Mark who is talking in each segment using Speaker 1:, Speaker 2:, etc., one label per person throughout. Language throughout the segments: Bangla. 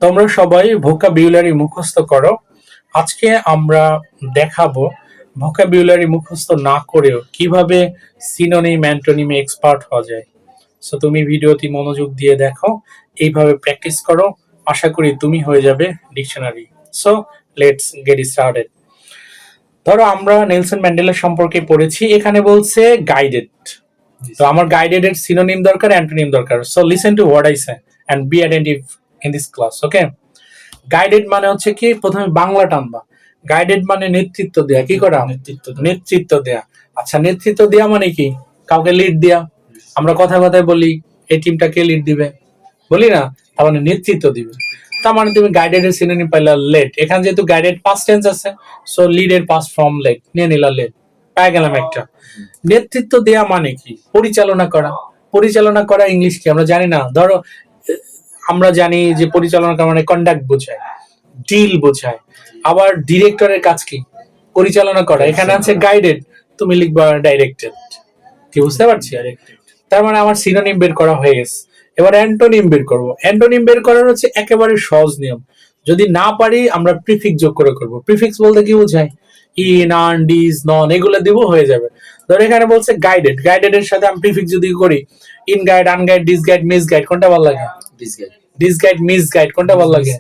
Speaker 1: তোমরা সবাই ভোকাবিউলারি মুখস্থ করো। আজকে আমরা দেখাবো ভোকাবিউলারি মুখস্থ না করেও কিভাবে সিনোনিম অ্যান্টোনিমে এক্সপার্ট হওয়া যায়। সো তুমি ভিডিওটি মনোযোগ দিয়ে দেখো, এইভাবে প্র্যাকটিস করো, আশা করি তুমি হয়ে যাবে dictionary. So let's get started. ধরো আমরা নেলসন ম্যান্ডেলা সম্পর্কে পড়েছি, এখানে বলছে গাইডেড। তো আমার গাইডেড এর সিনোনিম দরকার, অ্যান্টোনিম দরকার। So listen to what I say and be attentive in this class. Okay, guided মানে হচ্ছে কি, প্রথমে বাংলা টানবা। গাইডেড মানে নেতৃত্ব দেয়া, কি করা, নেতৃত্ব দেয়া। আচ্ছা, নেতৃত্ব দেয়া মানে কি, কাউকে লিড দেয়া। আমরা কথা কথায় বলি এই টিমটা কে লিড দিবে, বলি না, তার মানে নেতৃত্ব দিবে। তার মানে তুমি গাইডেড এর সিনোনিম পাইলা লেড। এখানে যেহেতু গাইডেড পাস্ট টেন্স আছে, সো লিড এর পাস্ট ফর্ম লেড নিয়ে নিলা, লেড পাই গেলাম একটা। নেতৃত্ব দেয়া মানে কি, পরিচালনা করা। পরিচালনা করা ইংলিশ কি আমরা জানি না। ধরো আমরা জানি যে পরিচালনা করা মানে কন্ডাক্ট বোঝায়, ডিল বোঝায়। আবার ডিরেক্টরের কাজ কি, পরিচালনা করা। এখানে আছে গাইডেড, তুমি লিখবা ডাইরেক্টেড। কি বুঝতে পারছি? তার মানে আমার সিনোনিম বের করা হয়ে গেছে। এবার অ্যান্টোনিম বের করব। অ্যান্টোনিম বের করার হচ্ছে একেবারে সহজ নিয়ম। যদি না পারি আমরা প্রিফিক্স যোগ করে করব। প্রিফিক্স বলতে কি বোঝায়, ইন, আন, ডিজ, নন, এগুলো দিব, হয়ে যাবে। ধর এখানে বলছে গাইডেড, গাইডেড এর সাথে আমি প্রিফিক্স যদি করি, in guide, un guide, dis guide, mis guide, কোনটা ভালো লাগে? ডিস গাইড, মিস গাইড, কোনটা ভালো লাগে?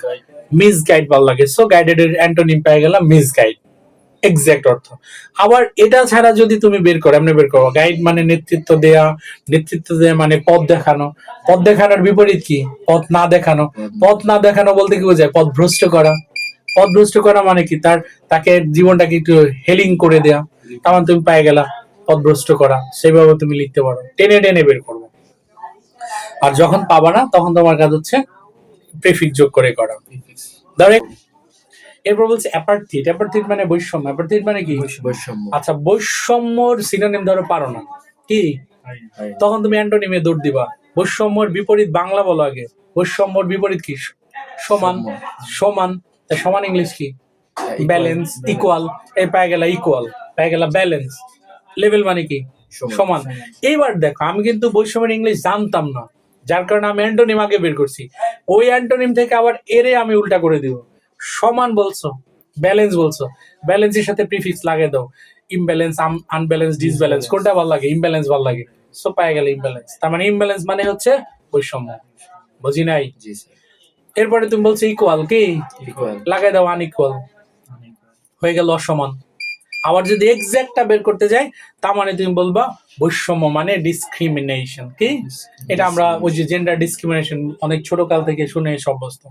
Speaker 1: মিস গাইড ভালো লাগে। সো গাইডেড এর অ্যান্টোনিম পেয়ে গেলাম মিস গাইড, এক্সাক্ট অর্থ। আবার এটা ছাড়া যদি তুমি বের করো, এমনি বের করো। গাইড মানে নেতৃত্ব দেয়া, নেতৃত্ব দেয়া মানে পথ দেখানো। পথ দেখানোর বিপরীত কি, পথ না দেখানো। পথ না দেখানো বলতে কি বোঝায়, পথ ভ্রষ্ট করা। পথ ভ্রষ্ট করা মানে কি, তাকে জীবনটাকে একটু হেলিং করে দেয়া। তখন তুমি পেয়ে গেলা পথ ভ্রষ্ট করা। সেইভাবে তুমি লিখতে পারো, টেনে টেনে বের করবো। আর যখন পাবা না, তখন তোমার কাজ হচ্ছে প্রিফিক্স যোগ করে করা। ধরে এরপর বলছে অ্যাপার্থিট। অ্যাপার্থিট মানে বৈষম্য। অ্যাপার্থিট মানে কি,
Speaker 2: বৈষম্য।
Speaker 1: আচ্ছা, বৈষম্যর সিনোনিম ধরো পারো না, কি, তখন তুমি অ্যান্টোনিমে দৌড় দিবা। বৈষম্যর বিপরীত বাংলা বলো আগে। বৈষম্যর বিপরীত কি, সমান। সমান, তাই সমান ইংলিশ কি, ব্যালেন্স, ইকুয়াল। এই পাই গেলা ইকুয়াল, পাই গেলা ব্যালেন্স। লেভেল মানে কি, সমান। এইবার দেখো, আমি কিন্তু বৈষম্যের ইংলিশ জানতাম না, যার কারণে আমি অ্যান্টোনিম আগে বের করছি। ওই অ্যান্টোনিম থেকে আবার এরে আমি উল্টা করে দিব। সমান বলছো, ব্যালেন্স বলছো, ব্যালেন্সের সাথে প্রিফিক্স লাগিয়ে দাও। ইমব্যালেন্স, আনব্যালেন্স, ডিসব্যালেন্স, কোনটা ভালো লাগে? ইমব্যালেন্স ভালো লাগে। সো পাই গেল ইমব্যালেন্স। তার মানে ইমব্যালেন্স মানে হচ্ছে বৈষম্য। বুঝি নাই? এরপরে তুমি বলছো ইকুয়াল, কি, লাগাই দাও আনইকুয়াল, হয়ে গেল অসমান। আবার যদি এক্সাক্টটা বের করতে যাই, তার মানে তুমি বলবা বৈষম্য মানে ডিসক্রিমিনেশন। কি, এটা আমরা ওই যে জেন্ডার ডিসক্রিমিনেশন অনেক ছোট কাল থেকে শুনে অভ্যস্ত।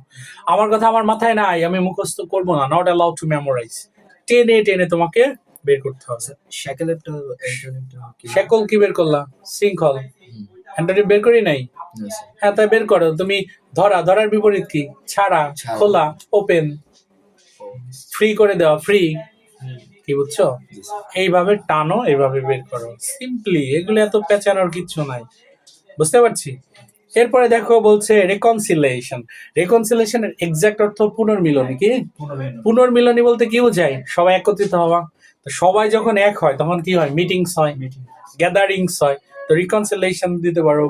Speaker 1: আমার কথা আমার মাথায় নাই, আমি মুখস্থ করবো না, নট অ্যালাউড টু মেমোরাইজ। টেনে টেনে তোমাকে বের করতে হবে। শেকল কি বের করলা? শৃঙ্খল। অ্যান্টোনিম বের করি নাই? হ্যাঁ, তাই বের করো। তুমি ধরা, ধরার বিপরীত কি, ছাড়া, খোলা, ওপেন, ফ্রি করে দেওয়া, ফ্রি। কি বুঝছো? এইভাবে টানো, এইভাবে বের করো, সিম্পলি। এগুলো এত পেঁচানোর কিচ্ছু নাই, বুঝতে পারছি। এরপরে দেখো বলছে রেকনসিলিয়েশন। রেকনসিলিয়েশনের এক্সাক্ট অর্থ পুনর্মিলনী। কি, পুনর্মিলনী বলতে কি বোঝায়, সবাই একত্রিত হওয়া। তো সবাই যখন এক হয় তখন কি হয়, মিটিংস হয়, গ্যাদারিংস হয়। তো রিকনসিলিয়েশন দিতে পারো,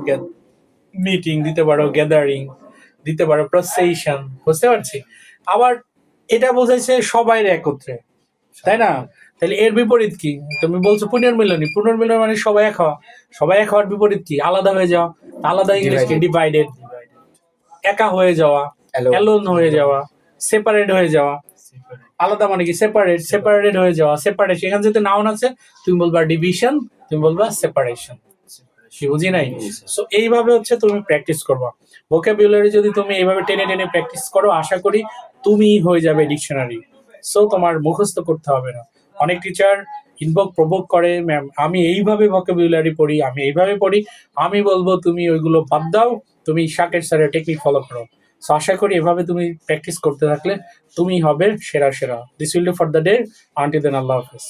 Speaker 1: মিটিং দিতে পারো, গ্যাদারিং দিতে পারো, প্রসেশন। বুঝতে পারছি। আবার এটা বোঝাইছে সবাই একত্রে, তাই না? তাহলে এর বিপরীত কি, তুমি বলছো পুনর্মিলনী। পুনর্মিলনী মানে সবাই এক হওয়া। সবাই এক হওয়ার বিপরীত কি, আলাদা হয়ে যাওয়া। আলাদা ইংলিশ কি, ডিভাইডেড। একা হয়ে যাওয়া, অ্যালোন হয়ে যাওয়া, সেপারেট হয়ে যাওয়া। আলাদা মানে কি, সেপারেট, সেপারেটেড হয়ে যাওয়া, সেপারেট। এখানে যদি নাউন আছে, তুমি বলবা ডিভিশন, তুমি বলবা সেপারেশন। কি বুঝি নাই? সো এইভাবে হচ্ছে তুমি প্র্যাকটিস করবা ভোকাবুলারি। যদি তুমি এইভাবে টেনে টেনে প্র্যাকটিস করো, আশা করি তুমি হয়ে যাবে ডিকশনারি। সো তোমার মুখস্থ করতে হবে না। অনেক টিচার ইনভোক প্রভোক করে, ম্যাম আমি এইভাবে ভোকাবুলারি পড়ি, আমি এইভাবে পড়ি। আমি বলবো তুমি ওইগুলো বাদ দাও, তুমি শাকের স্যারের টেকনিক ফলো করো। সো আশা করি এভাবে তুমি প্র্যাকটিস করতে থাকলে তুমি হবে সেরা সেরা। This will do for the day. Until then, আল্লাহ হাফেজ।